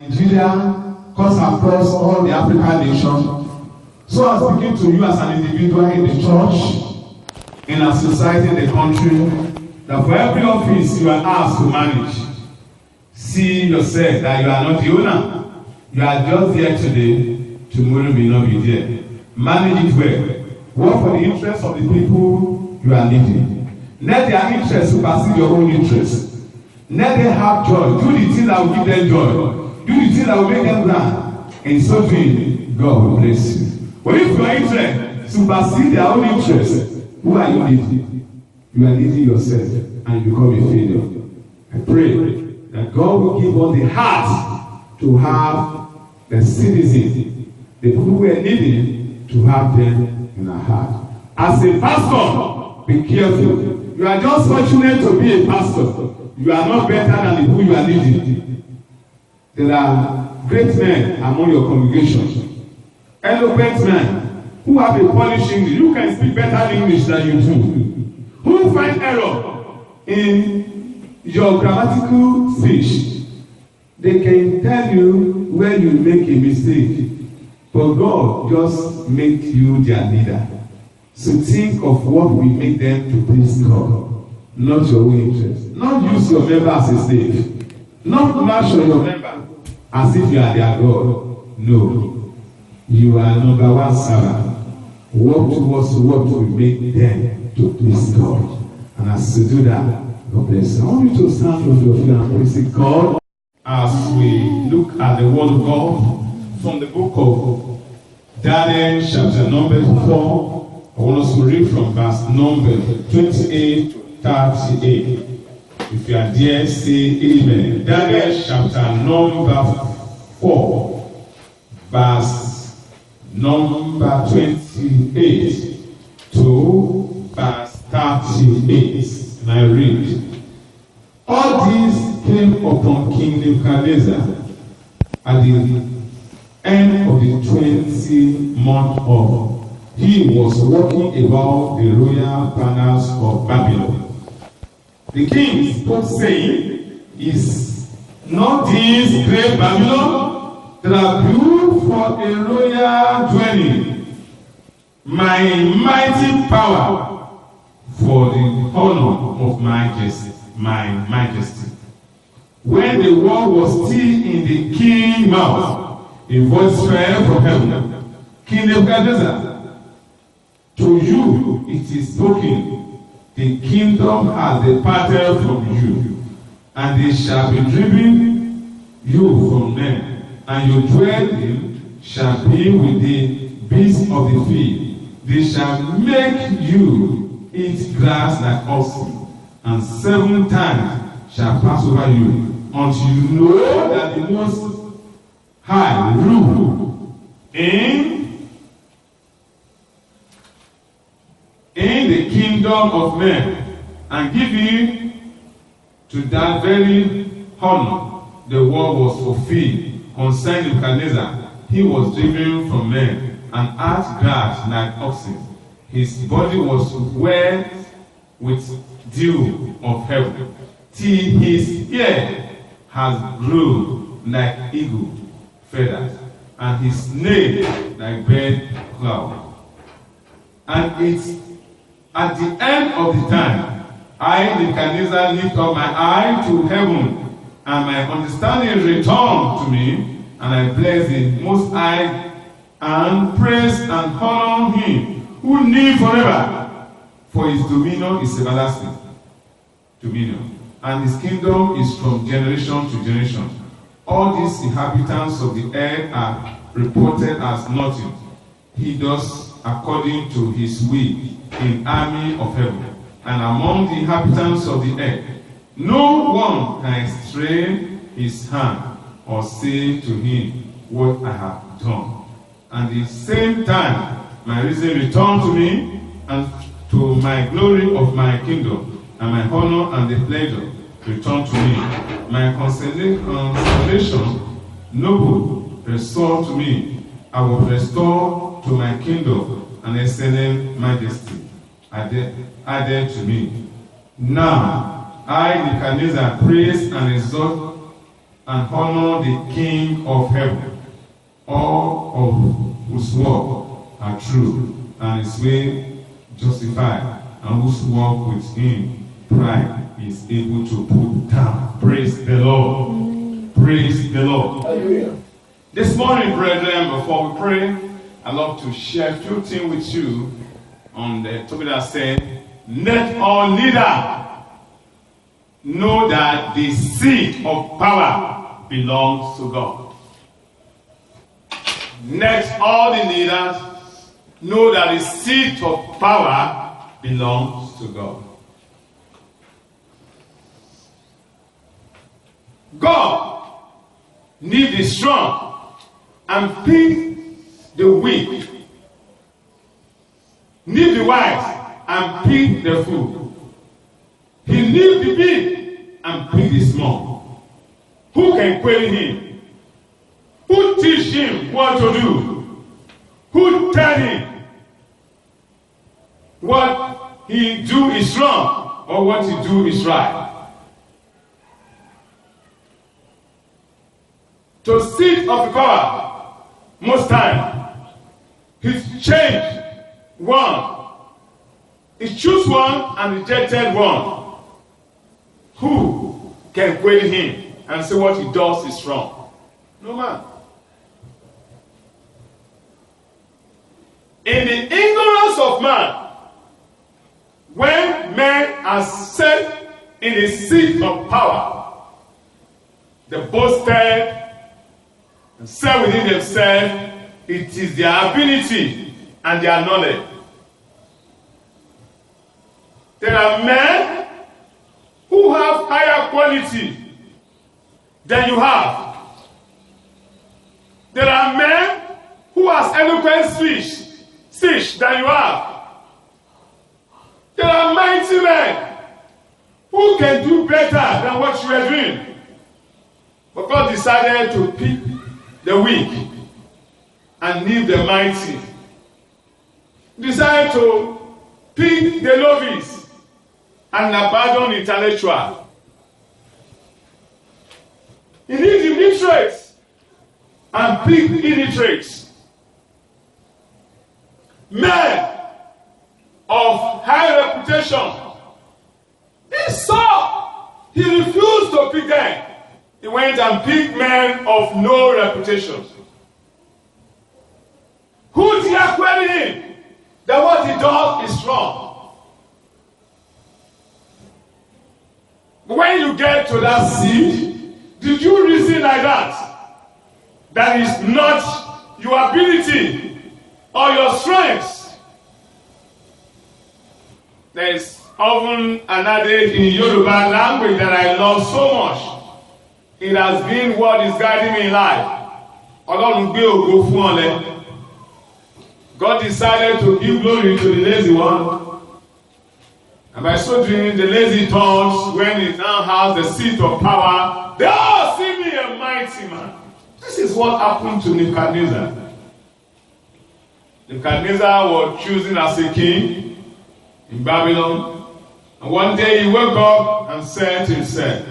Nigeria cuts across all the African nations. So I'm speaking to you as an individual in the church, in our society, in the country, that for every office you are asked to manage, see yourself that you are not the owner. You are just there today, tomorrow may not be there. Manage it well. Work for the interests of the people you are leading. Let their interests supersede your own interests. Let them have joy. Do the things that will give them joy. Do the things that will make them glad. In so doing, God will bless you. But if your interest supersede their own interests, who are you leading? You are leading yourself and you become a failure. I pray that God will give us the heart to have the citizens, the people who are leading, to have them in our heart. As a pastor, be careful. You are just fortunate to be a pastor. You are not better than the people you are leading. There are great men among your congregation, eloquent men who have a polished English. You can speak better English than you do. Who find error in your grammatical speech? They can tell you when you make a mistake, but God just makes you their leader. So think of what will make them to please God, not your own interest. Not use your member as a slave. Not mash your member as if you are their God. No. You are number one servant. Work towards what will make them to please God. And as you do that, God bless you. I want you to stand on your feet and praise God. As we look at the word of God from the book of Daniel, chapter number 4, I want us to read from verse number 28 to 38. If you are there, say amen. Daniel chapter number 4, verse number 28 to verse 38. And I read. All these came upon King Nebuchadnezzar at the end of the 20th month of. He was walking about the royal palace of Babylon. The king spoke, saying, Is not this great Babylon that are built for a royal dwelling, my mighty power for the honor of my majesty? When the word was still in the king's mouth, a voice fell from heaven. King Nebuchadnezzar, to you it is spoken, the kingdom has departed from you, and they shall be driven you from men, and your dwelling shall be with the beasts of the field. They shall make you eat grass like oxen, and 7 times shall pass over you, until you know that the Most High rule in the kingdom of men, and give you to that very honor. The word was fulfilled concerning Nebuchadnezzar. He was driven from men and ate grass like oxen. His body was wet with dew of heaven, till his hair has grown like eagle feathers, and his name like bird cloud. And it's at the end of the time, I, Nebuchadnezzar, lift up my eye to heaven, and my understanding returned to me, and I bless the Most High, and praise and honor him who lives forever, for his dominion is everlasting dominion, and his kingdom is from generation to generation. All these inhabitants of the earth are reported as nothing. He does according to his will in army of heaven, and among the inhabitants of the earth, no one can strain his hand or say to him, What I have done. And the same time, my reason returned to me, and to my glory of my kingdom, and my honor and the pleasure returned to me. My consolation, noble, restored to me. I will restore to my kingdom and excellent majesty added to me. Now, I, Nebuchadnezzar, praise and exalt and honor the King of heaven, all of whose work are true, and his way justified, and whose walk with him pride is able to put down. Praise the Lord. Praise the Lord. Hallelujah. This morning, brethren, before we pray, I'd love to share a few things with you on the topic that said, let all leader know that the seat of power belongs to God. Let all the leaders know that the seat of power belongs to God. God needs the strong and pick the weak. Need the wise and pick the fool. He needs the big and pick the small. Who can query him? Who teach him what to do? Who tell him what he do is wrong or what he do is right? To seat of power, most time, he's changed one. He choose one and rejected one. Who can query him and say what he does is wrong? No man. In the ignorance of man, when men are set in a seat of power, they boasted and said within themselves, it is their ability and their knowledge. There are men who have higher quality than you have. There are men who have eloquent speech than you have. There are mighty men who can do better than what you are doing. But God decided to pick the weak and leave the mighty. Decided to pick the novice and abandon intellectual. He needs illiterates and pick illiterates. Men of high reputation. He saw. He refused to pick them. He went and picked men of no reputation. Who dare query him that what he does is wrong? When you get to that seat, did you reason like that? That is not your ability or your strength. There is often an adage in Yoruba language that I love so much. It has been what is guiding me in life. God decided to give glory to the lazy one. And by so doing, the lazy tongues, when it now has the seat of power, they all see me a mighty man. This is what happened to Nebuchadnezzar. Nebuchadnezzar was chosen as a king in Babylon. And one day he woke up and said to himself,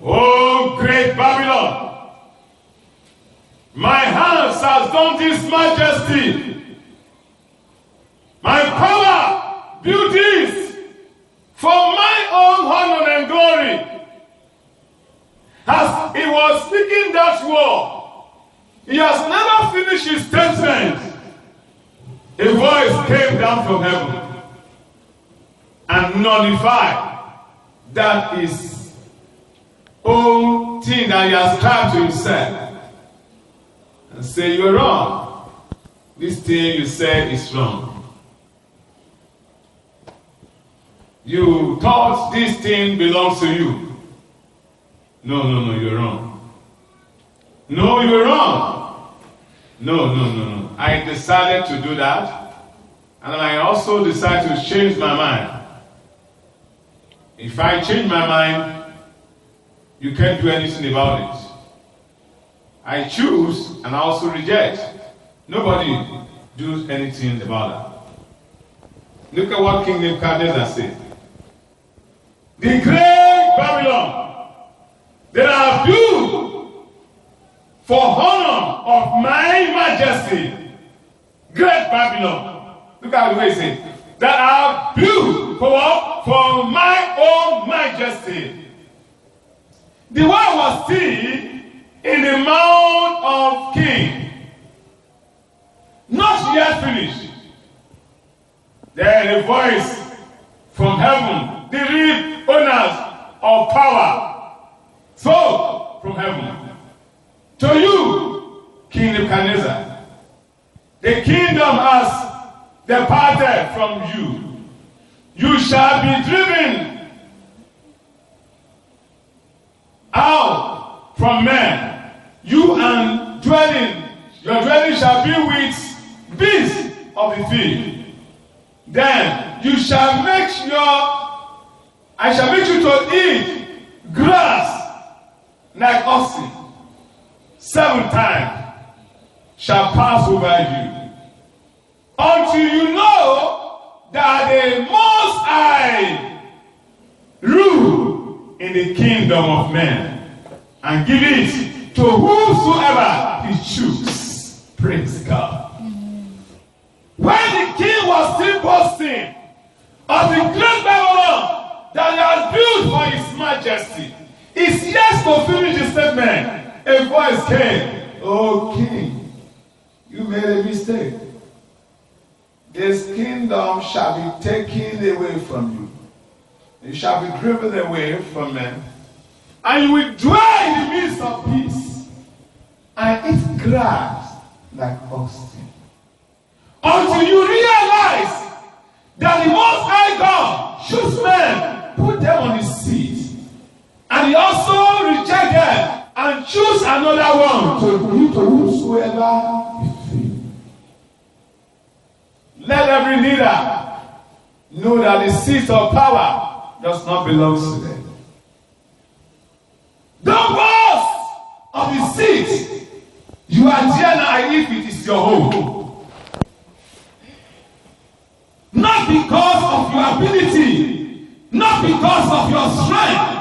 "Oh, great Babylon, my hands has done this majesty. My power built this for my own honor and glory." As he was speaking that word, he has never finished his statement. A voice came down from heaven and nullified that his own thing that he has tried to himself and say, "You're wrong. This thing you said is wrong. You thought this thing belongs to you. No, you're wrong. No, you're wrong. No. I decided to do that, and I also decided to change my mind. If I change my mind, you can't do anything about it. I choose and I also reject. Nobody does anything about that." Look at what King Nebuchadnezzar said. "The great Babylon that I have built for honor of my majesty, great Babylon. Look at the way he says, that I have built for what? For my own majesty. The word was still in the mouth of king, not yet finished. Then a voice from heaven, the real owners of power, spoke from heaven. To you, King Nebuchadnezzar, the kingdom has departed from you. You shall be driven out from men. You and your dwelling shall be with beasts of the field. Then you shall I shall make you to eat grass like oxen. 7 times shall pass over you, until you know that the Most High rule in the kingdom of men, and give it to whosoever he chooses. Praise God. When the king was still boasting of the great Babylon that he has built for his majesty, it's yet to finish the statement. A voice came, "Oh king, you made a mistake. This kingdom shall be taken away from you. It shall be driven away from men. And you will dwell in the midst of peace and eat grass like oxen. Until you realize that the Most High God chose men, put them on his seat, and he also rejected and choose another one to give to whosoever he will. Let every leader know that the seat of power does not belong to them. Don't boast of the seat you are there now if it is your home. Not because of your ability, not because of your strength.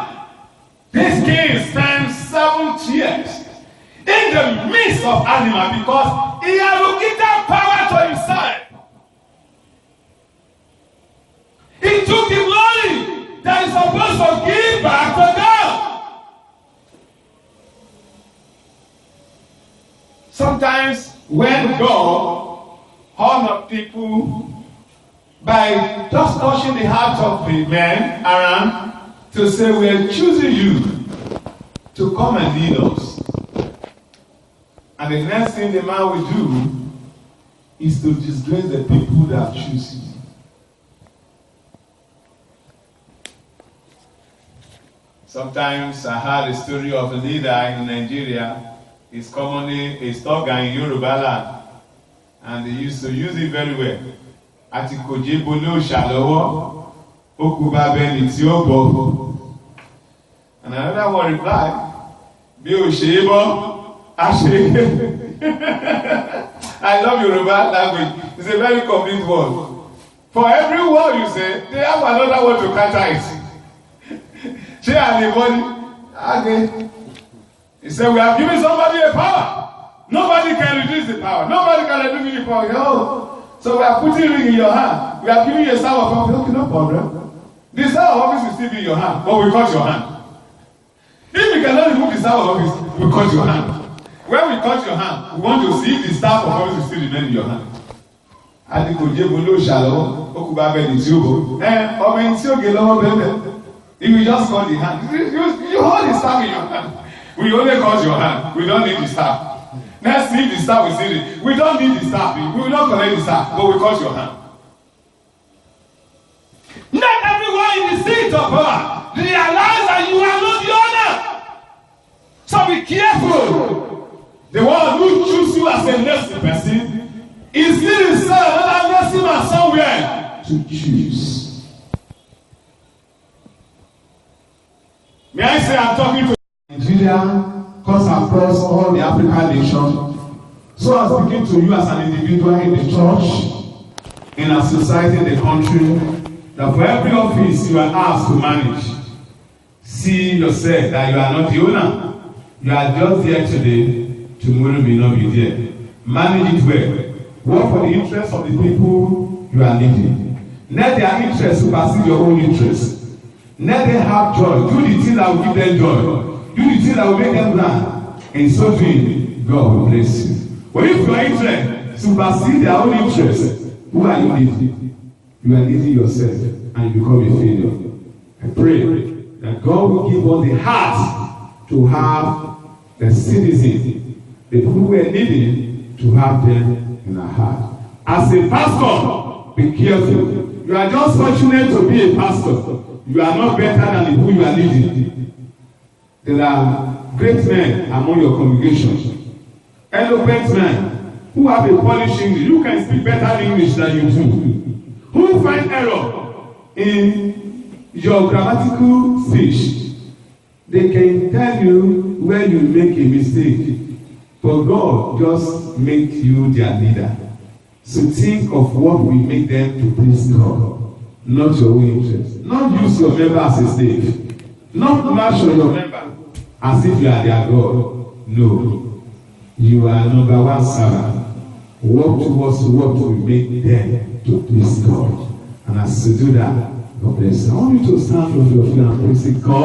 This king stands 7 years in the midst of animals because he allocated power to himself. He took the glory that is supposed to give back to God. Sometimes when God honors people by just touching the heart of the men around, to say, we are choosing you to come and lead us. And the next thing the man will do is to disgrace the people that choose him. Sometimes I heard a story of a leader in Nigeria. It's commonly a slogan in Yoruba land, and they used to use it very well. Atikoje bolo shalowo. And another one replied, I love Yoruba language. It's a very complete word. For every word you say, they have another word to counter it. He said, we have given somebody a power. Nobody can reduce the power. Nobody can reduce the power. Oh, so we are putting ring in your hand. We are giving you a sound of office. Okay, no problem. The sound of office will still be in your hand, but we cut your hand. If we cannot remove the staff of office, we cut your hand. When we cut your hand, we want to see if the staff of office will still remain in your hand. If you just cut the hand, you hold the staff in your hand. We only cut your hand. We don't need the staff. Let's see if the staff will see it. We don't need the staff. We will not collect the staff, but we cut your hand. Not everyone in the seat of power realize that you are not the owner. So be careful. The one who chooses you as a next person is still himself another next man somewhere to choose. May I say I'm talking to Nigeria, cuts across all the African nations, so as begin to you as an individual in the church, in our society, in the country, that for every office you are asked to manage, see yourself that you are not the owner. You are just there today tomorrow may not be there. Manage it well. Work for the interest of the people you are leading. Let their interest supersede your own interest. Let them have joy. Do the thing that will give them joy. Do the thing that will make them glad. In so doing, God will bless you. But if your interest supersede their own interest, who are you leading? You are leading yourself and you become a failure. I pray that God will give us the heart to have the citizens, the people who are needing, to have them in our heart. As a pastor, be careful. You are just fortunate to be a pastor. You are not better than the people you are leading. There are great men among your congregation, eloquent men who have a polished English. You can speak better English than you do. Who find error in your grammatical speech? They can tell you when you make a mistake. But God just makes you their leader. So think of what will make them to please God, not your own interest. Not use your member as a slave. Not match your member as if you are their God. No. You are number one servant. Work towards what will make them to please God. And as you do that, God bless you. I want you to stand on your feet and praise God.